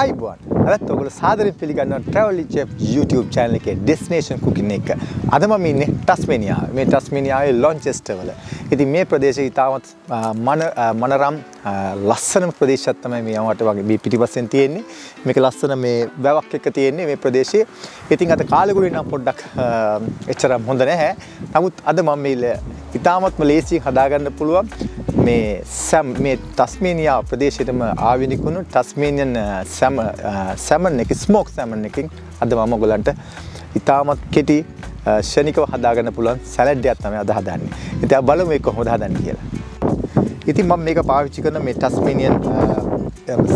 ආයිබෝන් අදත් ඔයගොල්ලෝ සාදරයෙන් පිළිගන්නවා travel chef YouTube channel එකේ destination cooking එක. අද මම ඉන්නේ ටස්මේනියාවේ. මේ ටස්මේනියාවේ ලොන්චෙස්ටර් වල. ඉතින් මේ ප්‍රදේශය ඉතාමත් මනරම් ලස්සනම ප්‍රදේශයක් තමයි මේ යමට වගේ මේ පිටිපස්සෙන් තියෙන්නේ. මේක ලස්සන මේ වැවක් එක තියෙන්නේ මේ ප්‍රදේශයේ. ඉතින් අද කාලෙකුරේ නම් පොඩ්ඩක් එච්චරම හොඳ නැහැ. නමුත් අද මම මේ ඉතාමත්ම ලේසියෙන් හදාගන්න පුළුවන් මේ ටස්මේනියා ප්‍රදේශයේම ආවිනිකුණු ටස්මේනියන් සැමන් එක ස්මෝක් සැමන් එකකින් අද මම ඔයගලන්ට ඉතාමත් කෙටි ශනිකව හදාගන්න පුළුවන් සලාඩ් එකක් තමයි අද හදන්නේ. ඉතින් අපි බලමු මේක කොහොමද හදන්නේ කියලා. ඉතින් මම මේක පාවිච්චි කරන මේ ටස්මේනියන්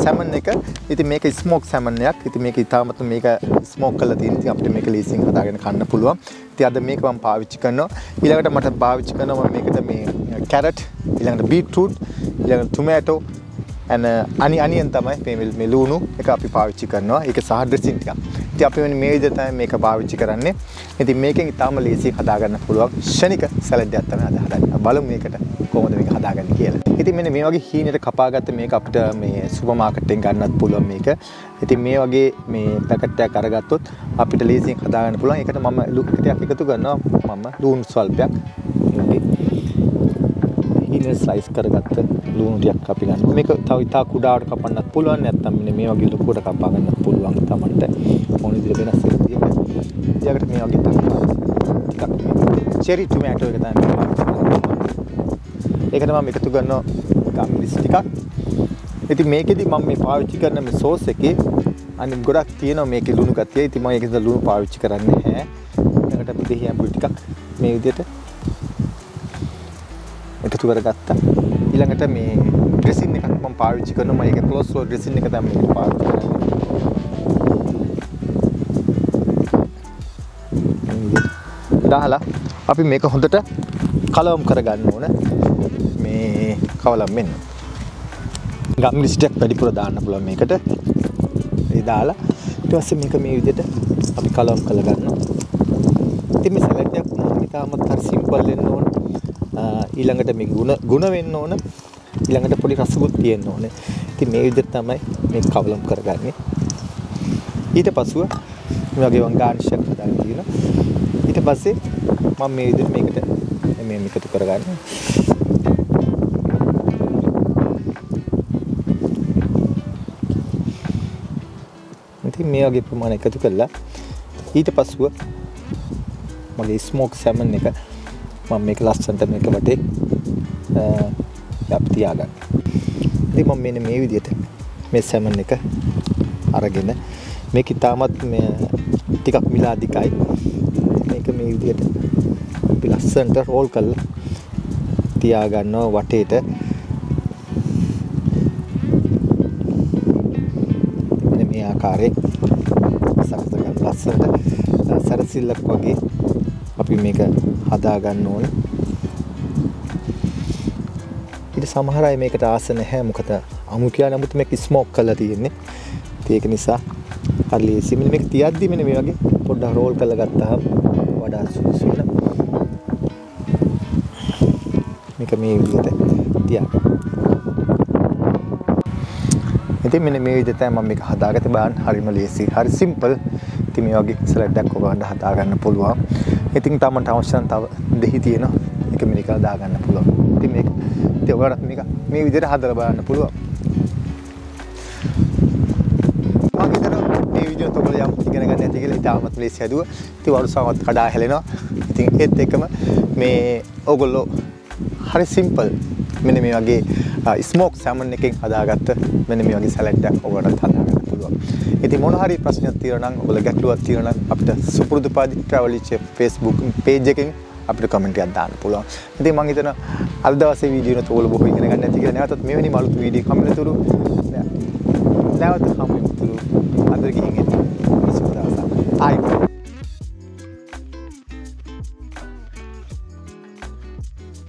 සැමන් එක. ඉතින් මේක ස්මෝක් සැමන් එකක්. ඉතින් මේක ඉතාමත් මේක ස්මෝක් කරලා තියෙන. ඉතින් අපිට මේක ලීසින් හදාගෙන කන්න පුළුවන්. ඉතින් අද මේක මම පාවිච්චි කරනවා. ඊළඟට මට පාවිච්චි කරනවා මේකට මේ carrot, ඊළඟට beetroot, ඊළඟට tomato and onion තමයි මේ ලුණු එක අපි පාවිච්චි කරනවා. ඒක සහ ඩ්‍රෙසින් ටිකක්. ඉතින් අපි මේ විදිහට තමයි මේක පාවිච්චි කරන්නේ. ඉතින් මේකෙන් ඉතාම ලේසියෙන් හදාගන්න පුළුවන් ශනික සලාඩ් එකක් තමයි අද හදන්නේ. බලමු මේකට කොහොමද මේක හදාගන්නේ කියලා. ඉතින් මෙන්න මේ වගේ හීනෙට කපාගත්ත මේක අපිට මේ සුපර් මාකට් එකෙන් ගන්නත් පුළුවන් මේක. ඉතින් මේ වගේ මේ පැකට් එකක් අරගත්තොත් අපිට ලේසියෙන් හදාගන්න පුළුවන්. ඒකට මම ලුක් ටිකක් එකතු කරනවා. මම ලුණු ස්වල්පයක් මේ හීනෙ ස්ලයිස් කරගත්ත ලුණු ටිකක් අපි ගන්නවා. මේක තව ඉතා කුඩාවට කපන්නත් පුළුවන්. නැත්නම් මේ වගේ ලොකුවට කපා ගන්නත් පුළුවන් තමන්ට. ඕන විදිහට වෙනස් විදිහකට. ඊයකට මේ වගේ ටිකක් චෙරි ටොමැටෝ එක තමයි පාවිච්චි කරන්නේ. ඒකට මම එකතු කරනවා ගම්මිරිස් ටිකක්. ඉතින් මේකෙදි මම මේ පාවිච්චි කරන මේ සෝස් එකේ අනිත් ගොඩක් තියෙනවා මේකේ ලුණු ගතිය. ඉතින් මම ඒකෙන්ද ලුණු පාවිච්චි කරන්නේ නැහැ. ඊළඟට අපි දෙහි ඇඹුල් ටිකක් මේ විදිහට එකතු කරගත්තා. ඊළඟට මේ ඩ්‍රෙසින් එකක් මම පාවිච්චි කරනවා. මම ඒක ක්ලෝස් ෆ්ලෝ ඩ්‍රෙසින් එක තමයි මේක පාවිච්චි කරන්නේ. දාලා අපි මේක හොඳට කලවම් කරගන්න ඕන. මේ කවලම් මෙන්න. ගම්මිරිස් ටිකක් වැඩිපුර දාන්න පුළුවන් මේකට. ඒ දාලා ඊට පස්සේ මේක මේ විදිහට අපි කලවම් කරලා ගන්නවා. ඉතින් මේ සලාඩ් එකක් ඉතාමත් හරි සිම්පල් වෙන්න ඕන. ඊළඟට මේ ගුණ වෙන්න ඕන. ඊළඟට පොඩි රසකුත් තියෙන්න ඕනේ. ඉතින් මේ විදිහට තමයි මේ කවලම් කරගන්නේ. ඊට පස්සෙ මේ වගේ වන් ගාර්නිෂ් එකක් හදාගෙන තියෙනවා. ඊට පස්සේ මම මේ විදිහට මේකට මේ එකතු කරගන්නවා. ඉතින් මේ වගේ ප්‍රමාණයක් එකතු කළා. ඊට පස්සෙ මගේ ස්මෝක් සැමන් එක මම මේක ලස්සනට මේක වටේ අපි තියාගන්න. ඉතින් මම මෙන්න මේ විදිහට මේ සැමන් එක අරගෙන මේක ඉතාමත් මේ ටිකක් මිලාදිකයි. මේක මේ විදිහට අපි ලස්සනට රෝල් කරලා තියාගන්නවා වටේට. මෙන්න මේ ආකාරයෙන් සකස් කරගන්න ලස්සනට සරසිල්ලක් වගේ අපි මේක හදා ගන්න ඕනේ. ඊට සමහර අය මේකට ආස නැහැ. මොකද අමු කියලා නමුත් මේක ස්මෝක් කරලා තියෙන්නේ. ඒක නිසා හරි ලේසි. මෙන්න මේක තියද්දි මෙන්න මේ වගේ පොඩ්ඩක් රෝල් කරලා ගත්තාම වඩා සුදුසු වෙන. මේක මේ විදිහට තියාගන්න. ඉතින් මෙන්න මේ විදිහට තමයි මම මේක හදාගත්තේ. බලන්න හරිම ලේසි. හරි සිම්පල්. ඉතින් මේ වගේ සලාඩ් එකක් ඔයගොල්ලන්ට හදා ගන්න පුළුවන්. ඉතින් තමන්ට අවශ්‍ය නම් තව දෙහි තියෙනවා. ඒක මිනිකල් දා ගන්න පුළුවන්. ඉතින් මේක ඔයගොල්ලන්ට මේක මේ විදිහට හදලා බලන්න පුළුවන්. මම හිතනවා මේ වීඩියෝ ඔයගොල්ලෝ යම් ඉගෙන ගන්න ඇති කියලා ඉතාමත් ලේසි හැදුවා. ඉතින් වරුසාවත් කඩා හැලෙනවා. ඉතින් ඒත් එක්කම මේ ඔයගොල්ලෝ හරි සිම්පල් මෙන්න මේ වගේ ස්මෝක් සැමන් එකෙන් හදාගත්ත මෙන්න මේ වගේ සලාඩ් එකක් ඔයගොල්ලන්ට හදාගන්න පුළුවන්. ඉතින් මොන හරි ප්‍රශ්නයක් තියෙනවා නම් ඔයගොල්ලෝ ගැටලුවක් තියෙනවා නම් අපිට සුපුරුදු පාදි travel chef Facebook page එකෙන් අපිට කමෙන්ට් එකක් දාන්න පුළුවන්. ඉතින් මම හිතනවා අද දවසේ වීඩියෝ එක ඔයගොල්ලෝ බොහෝ ඉගෙන ගන්න ඇති කියලා. නැවතත් මෙවැනි අලුත් වීඩියෝ කමෙන්ට් නැවත හම්බෙමුතුරු අද ගිහින් එන්න. සුබ දවසක්. ආයි